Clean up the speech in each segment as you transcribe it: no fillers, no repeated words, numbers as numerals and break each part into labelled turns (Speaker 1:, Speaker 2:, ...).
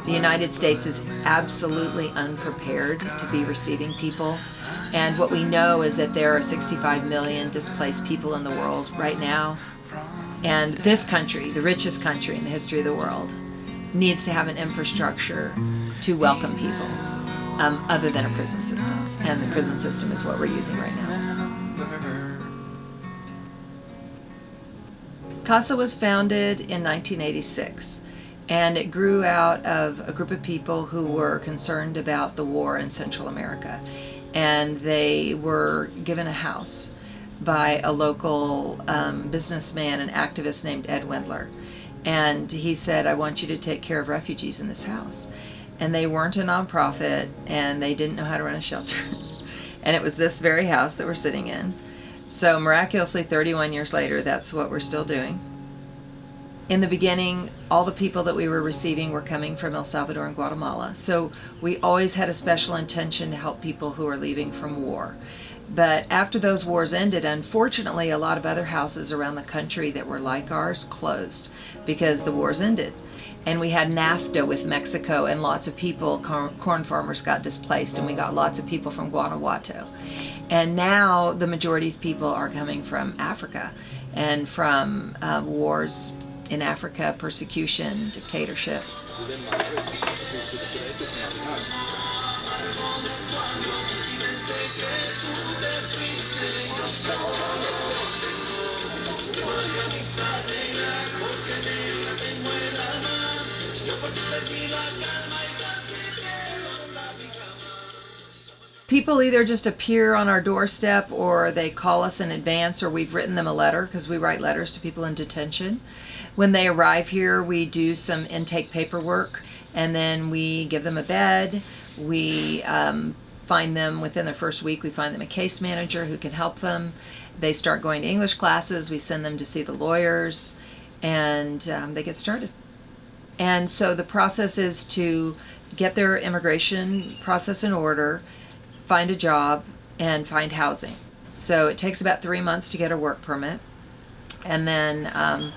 Speaker 1: The United States is absolutely unprepared to be receiving people. And what we know is that there are 65 million displaced people in the world right now. And this country, the richest country in the history of the world, needs to have an infrastructure to welcome people other than a prison system. And the prison system is what we're using right now. Casa was founded in 1986, and it grew out of a group of people who were concerned about the war in Central America. And they were given a house by a local businessman and activist named Ed Wendler. And he said, I want you to take care of refugees in this house. And they weren't a nonprofit, and they didn't know how to run a shelter. And it was this very house that we're sitting in. So miraculously, 31 years later, that's what we're still doing. In the beginning, all the people that we were receiving were coming from El Salvador and Guatemala. So we always had a special intention to help people who are leaving from war. But after those wars ended, unfortunately, a lot of other houses around the country that were like ours closed because the wars ended. And we had NAFTA with Mexico, and lots of people, corn farmers, got displaced, and we got lots of people from Guanajuato. And now the majority of people are coming from Africa and from wars in Africa, persecution, dictatorships. People either just appear on our doorstep, or they call us in advance, or we've written them a letter, because we write letters to people in detention. When they arrive here, we do some intake paperwork, and then we give them a bed. We find them within their first week, we find them a case manager who can help them. They start going to English classes, we send them to see the lawyers, and they get started. And so the process is to get their immigration process in order, find a job, and find housing. So it takes about 3 months to get a work permit. And then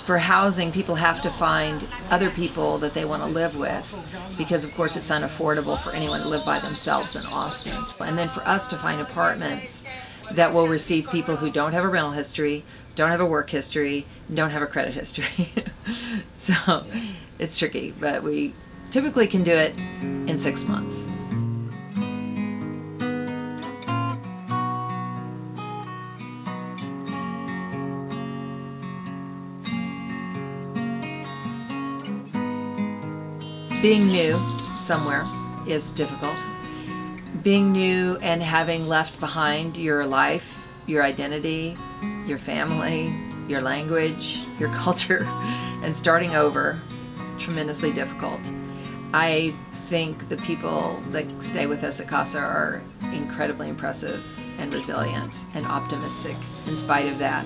Speaker 1: for housing, people have to find other people that they want to live with, because of course it's unaffordable for anyone to live by themselves in Austin. And then for us to find apartments that will receive people who don't have a rental history, don't have a work history, and don't have a credit history. So it's tricky, but we typically can do it in 6 months. Being new somewhere is difficult. Being new and having left behind your life, your identity, your family, your language, your culture, and starting over, tremendously difficult. I think the people that stay with us at Casa are incredibly impressive and resilient and optimistic in spite of that.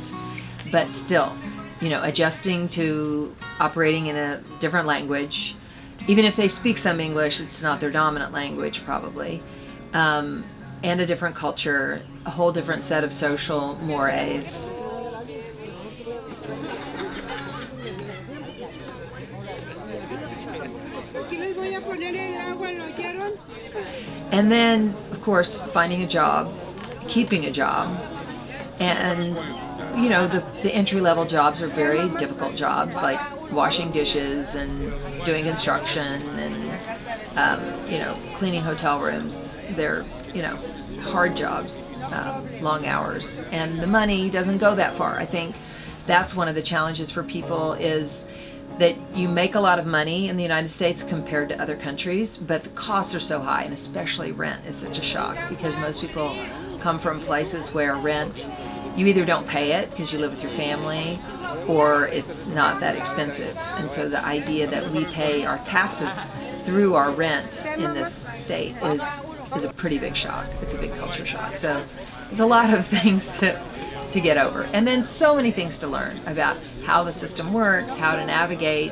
Speaker 1: But still, adjusting to operating in a different language. Even if they speak some English, it's not their dominant language probably, and a different culture, a whole different set of social mores. And then, of course, finding a job, keeping a job, and the entry-level jobs are very difficult jobs, like washing dishes and doing construction and cleaning hotel rooms. They're hard jobs, long hours, and the money doesn't go that far. I think that's one of the challenges for people, is that you make a lot of money in the United States compared to other countries, but the costs are so high, and especially rent is such a shock, because most people come from places where rent, you either don't pay it because you live with your family, or it's not that expensive. And so the idea that we pay our taxes through our rent in this state is a pretty big shock. It's a big culture shock. So there's a lot of things to get over. And then so many things to learn about how the system works, how to navigate,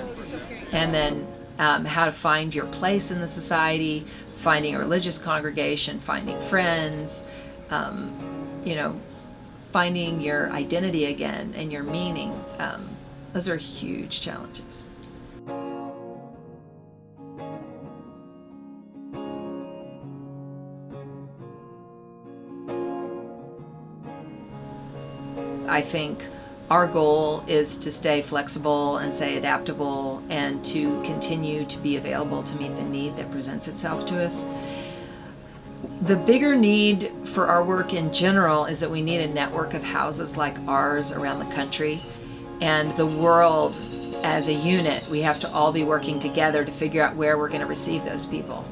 Speaker 1: and then how to find your place in the society, finding a religious congregation, finding friends, finding your identity again and your meaning. Those are huge challenges. I think our goal is to stay flexible and stay adaptable and to continue to be available to meet the need that presents itself to us. The bigger need for our work in general is that we need a network of houses like ours around the country, and the world as a unit. We have to all be working together to figure out where we're going to receive those people.